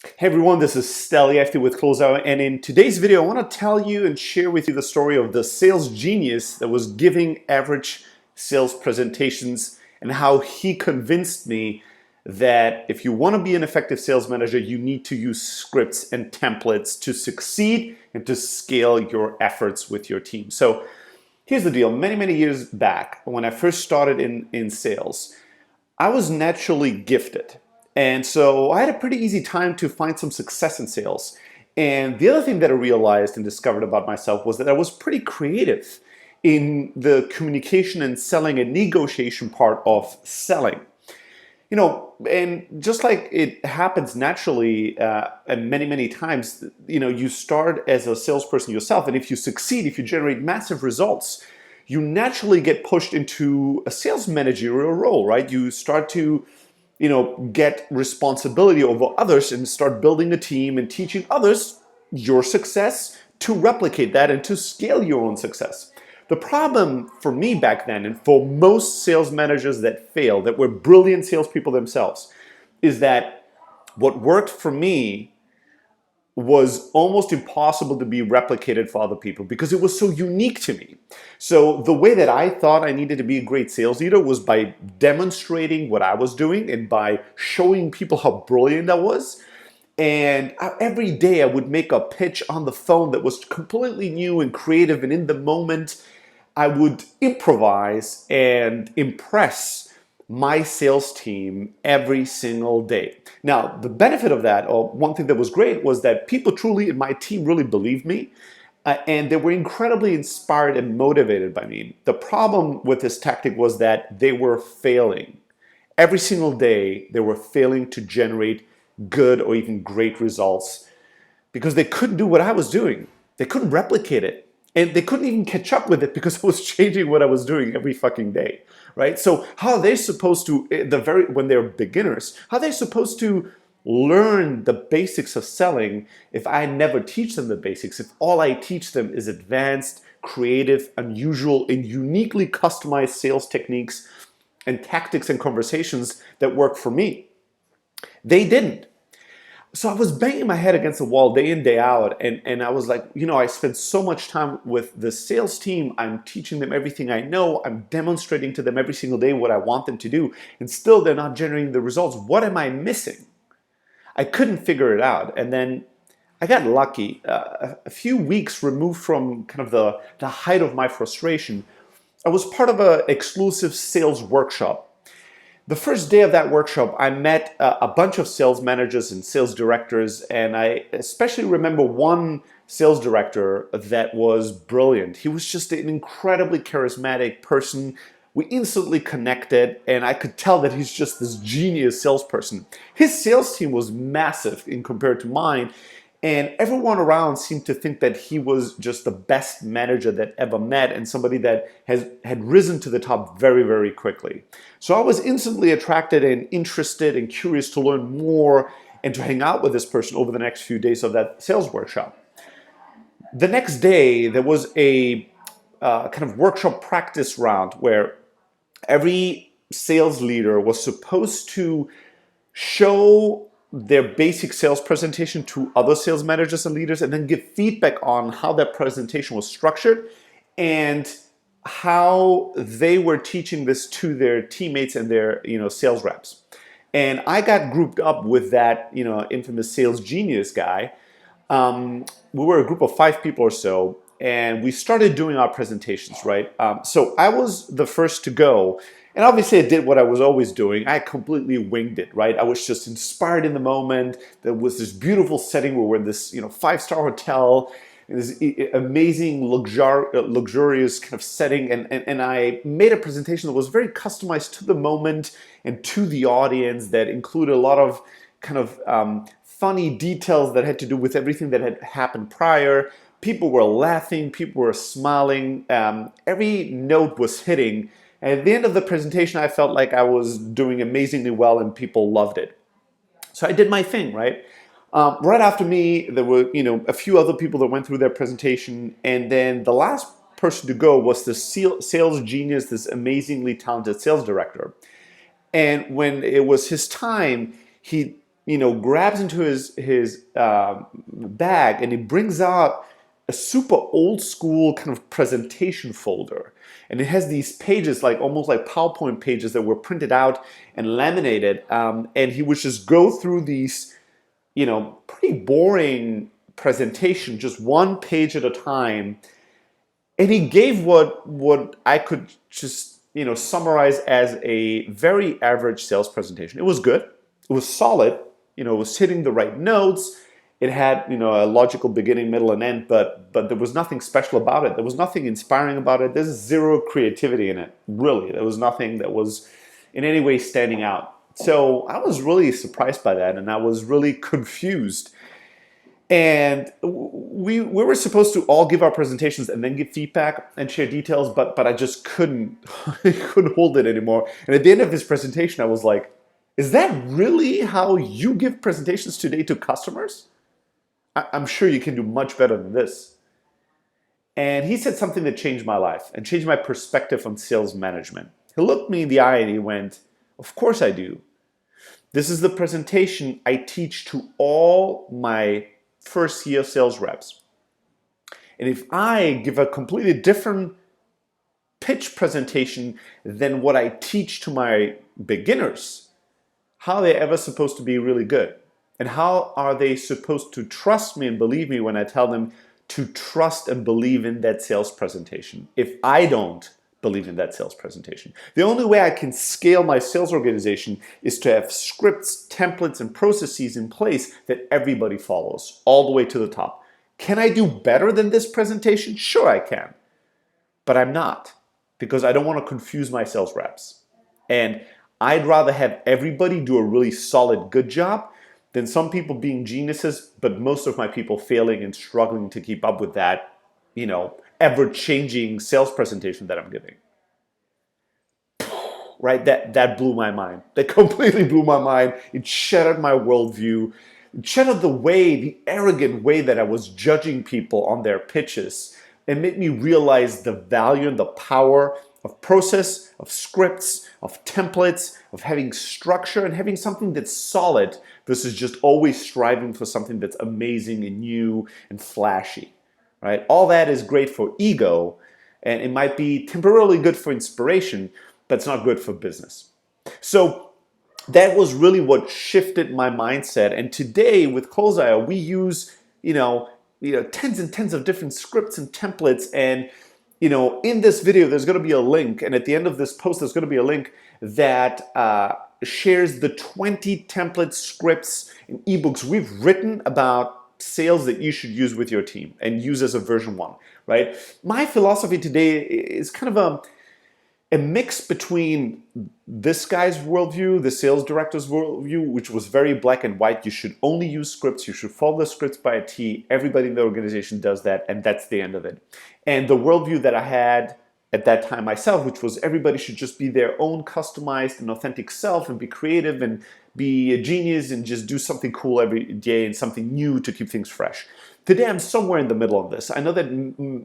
Hey everyone, this is Steliefty with Closeout, and in today's video I want to tell you and share with you the story of the sales genius that was giving average sales presentations and how he convinced me that if you want to be an effective sales manager, you need to use scripts and templates to succeed and to scale your efforts with your team. So here's the deal. Many years back, when I first started in sales, I was naturally gifted. And so I had a pretty easy time to find some success in sales. And the other thing that I realized and discovered about myself was that I was pretty creative in the communication and selling and negotiation part of selling. And just like it happens naturally, and many times, you start as a salesperson yourself, and if you succeed, if you generate massive results, you naturally get pushed into a sales managerial role, right? You start to, get responsibility over others and start building a team and teaching others your success to replicate that and to scale your own success. The problem for me back then, and for most sales managers that fail, that were brilliant salespeople themselves, is that what worked for me was almost impossible to be replicated for other people because it was so unique to me. So the way that I thought I needed to be a great sales leader was by demonstrating what I was doing and by showing people how brilliant I was. And every day I would make a pitch on the phone that was completely new and creative, and in the moment I would improvise and impress my sales team every single day. Now, the benefit of that, or one thing that was great, was that people truly in my team really believed me, and they were incredibly inspired and motivated by me. The problem with this tactic was that they were failing. Every single day, they were failing to generate good or even great results because they couldn't do what I was doing. They couldn't replicate it. And they couldn't even catch up with it because I was changing what I was doing every fucking day, right? So how are they supposed to, when they're beginners, how are they supposed to learn the basics of selling if I never teach them the basics, if all I teach them is advanced, creative, unusual, and uniquely customized sales techniques and tactics and conversations that work for me? They didn't. So I was banging my head against the wall day in, day out, and I was like, I spent so much time with the sales team. I'm teaching them everything I know. I'm demonstrating to them every single day what I want them to do, and still they're not generating the results. What am I missing? I couldn't figure it out. And then I got lucky. A few weeks removed from kind of the height of my frustration, I was part of an exclusive sales workshop. The first day of that workshop, I met a bunch of sales managers and sales directors, and I especially remember one sales director that was brilliant. He was just an incredibly charismatic person. We instantly connected, and I could tell that he's just this genius salesperson. His sales team was massive in compared to mine, and everyone around seemed to think that he was just the best manager that ever met and somebody that had risen to the top very quickly. So I was instantly attracted and interested and curious to learn more and to hang out with this person over the next few days of that sales workshop. The next day, there was a kind of workshop practice round where every sales leader was supposed to show their basic sales presentation to other sales managers and leaders and then give feedback on how that presentation was structured and how they were teaching this to their teammates and their sales reps. And I got grouped up with that infamous sales genius guy. We were a group of 5 people or so, and we started doing our presentations, right? So I was the first to go. And obviously I did what I was always doing. I completely winged it, right? I was just inspired in the moment. There was this beautiful setting where we're in this 5-star hotel, in this amazing luxurious kind of setting. And I made a presentation that was very customized to the moment and to the audience, that included a lot of kind of funny details that had to do with everything that had happened prior. People were laughing, people were smiling, every note was hitting. And at the end of the presentation, I felt like I was doing amazingly well and people loved it. So I did my thing, right? Right after me, there were a few other people that went through their presentation, and then the last person to go was the sales genius, this amazingly talented sales director. And when it was his time, he grabs into his bag and he brings out a super old school kind of presentation folder. And it has these pages, like almost like PowerPoint pages that were printed out and laminated. And he would just go through these, pretty boring presentation, just one page at a time. And he gave what I could just, summarize as a very average sales presentation. It was good. It was solid. It was hitting the right notes. It had, a logical beginning, middle, and end, but there was nothing special about it. There was nothing inspiring about it. There's zero creativity in it, really. There was nothing that was in any way standing out. So I was really surprised by that, and I was really confused. And we were supposed to all give our presentations and then give feedback and share details, but I just couldn't I couldn't hold it anymore. And at the end of his presentation, I was like, is that really how you give presentations today to customers? I'm sure you can do much better than this. And he said something that changed my life and changed my perspective on sales management. He looked me in the eye and he went, of course I do. This is the presentation I teach to all my first year sales reps. And if I give a completely different pitch presentation than what I teach to my beginners, how are they ever supposed to be really good? And how are they supposed to trust me and believe me when I tell them to trust and believe in that sales presentation if I don't believe in that sales presentation? The only way I can scale my sales organization is to have scripts, templates, and processes in place that everybody follows all the way to the top. Can I do better than this presentation? Sure I can, but I'm not, because I don't want to confuse my sales reps. And I'd rather have everybody do a really solid, good job than some people being geniuses, but most of my people failing and struggling to keep up with that, ever-changing sales presentation that I'm giving. Right? That blew my mind. That completely blew my mind. It shattered my worldview. It shattered the arrogant way that I was judging people on their pitches. It made me realize the value and the power of process, of scripts, of templates, of having structure and having something that's solid versus just always striving for something that's amazing and new and flashy, right? All that is great for ego, and it might be temporarily good for inspiration, but it's not good for business. So that was really what shifted my mindset. And today with Close.io, we use, tens and tens of different scripts and templates. And in this video, there's going to be a link, and at the end of this post, there's going to be a link that shares the 20 template scripts and ebooks we've written about sales that you should use with your team and use as a version 1, right? My philosophy today is kind of a mix between this guy's worldview, the sales director's worldview, which was very black and white. You should only use scripts. You should follow the scripts by a T. Everybody in the organization does that, and that's the end of it. And the worldview that I had at that time myself, which was everybody should just be their own customized and authentic self and be creative and be a genius and just do something cool every day and something new to keep things fresh. Today, I'm somewhere in the middle of this. I know that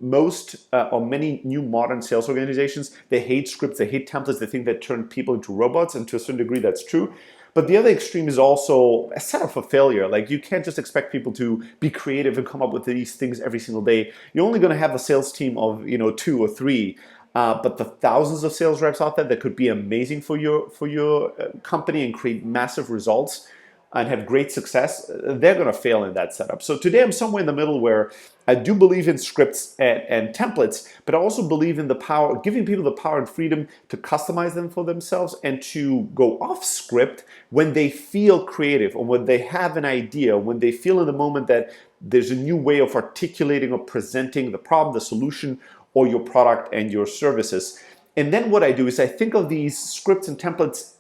most or many new modern sales organizations, they hate scripts, they hate templates, they think they turn people into robots, and to a certain degree, that's true. But the other extreme is also a setup for failure. Like, you can't just expect people to be creative and come up with these things every single day. You're only going to have a sales team of 2 or 3. But the thousands of sales reps out there that could be amazing for your company and create massive results and have great success, they're going to fail in that setup. So today I'm somewhere in the middle where I do believe in scripts and templates, but I also believe in the power, giving people the power and freedom to customize them for themselves and to go off script when they feel creative or when they have an idea, when they feel in the moment that there's a new way of articulating or presenting the problem, the solution, or your product and your services. And then what I do is I think of these scripts and templates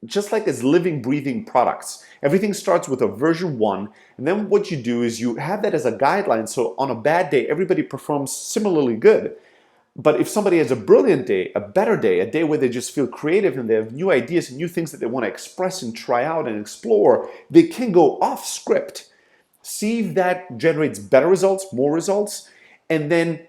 just like as living, breathing products. Everything starts with a version 1, and then what you do is you have that as a guideline, so on a bad day, everybody performs similarly good. But if somebody has a brilliant day, a better day, a day where they just feel creative and they have new ideas and new things that they want to express and try out and explore, they can go off script, see if that generates better results, more results, and then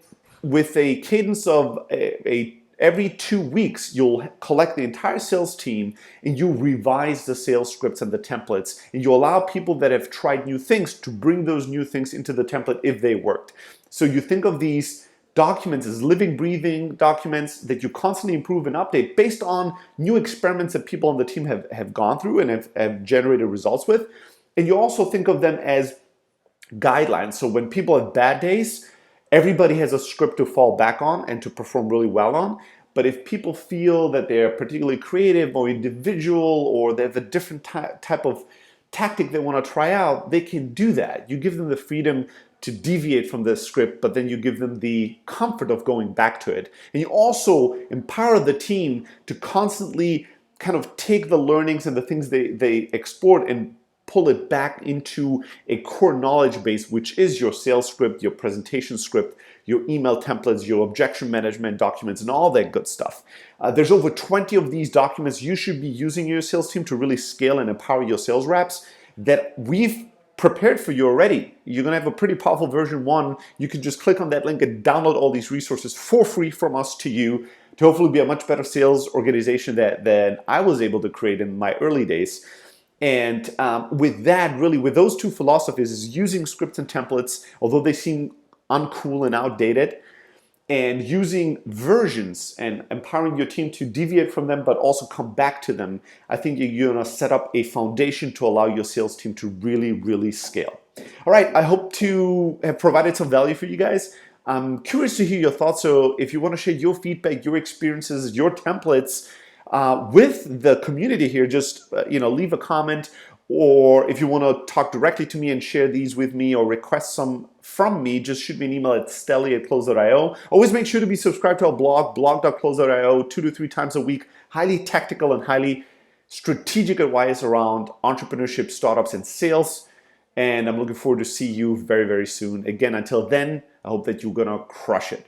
with a cadence of a Every 2 weeks, you'll collect the entire sales team and you revise the sales scripts and the templates. And you allow people that have tried new things to bring those new things into the template if they worked. So you think of these documents as living, breathing documents that you constantly improve and update based on new experiments that people on the team have gone through and have generated results with. And you also think of them as guidelines. So when people have bad days, everybody has a script to fall back on and to perform really well on. But if people feel that they're particularly creative or individual or they have a different type of tactic they want to try out, they can do that. You give them the freedom to deviate from the script, but then you give them the comfort of going back to it. And you also empower the team to constantly kind of take the learnings and the things they export and pull it back into a core knowledge base, which is your sales script, your presentation script, your email templates, your objection management documents, and all that good stuff. There's over 20 of these documents you should be using in your sales team to really scale and empower your sales reps that we've prepared for you already. You're gonna have a pretty powerful version 1. You can just click on that link and download all these resources for free from us to you to hopefully be a much better sales organization than I was able to create in my early days. And with that, really, with those two philosophies, is using scripts and templates, although they seem uncool and outdated, and using versions and empowering your team to deviate from them, but also come back to them. I think you're gonna set up a foundation to allow your sales team to really, really scale. All right, I hope to have provided some value for you guys. I'm curious to hear your thoughts. So if you wanna share your feedback, your experiences, your templates, with the community here, just leave a comment, or if you want to talk directly to me and share these with me or request some from me, just shoot me an email at stelly@close.io. Always make sure to be subscribed to our blog, blog.close.io, 2 to 3 times a week. Highly tactical and highly strategic advice around entrepreneurship, startups, and sales. And I'm looking forward to see you very, very soon. Again, until then, I hope that you're gonna crush it.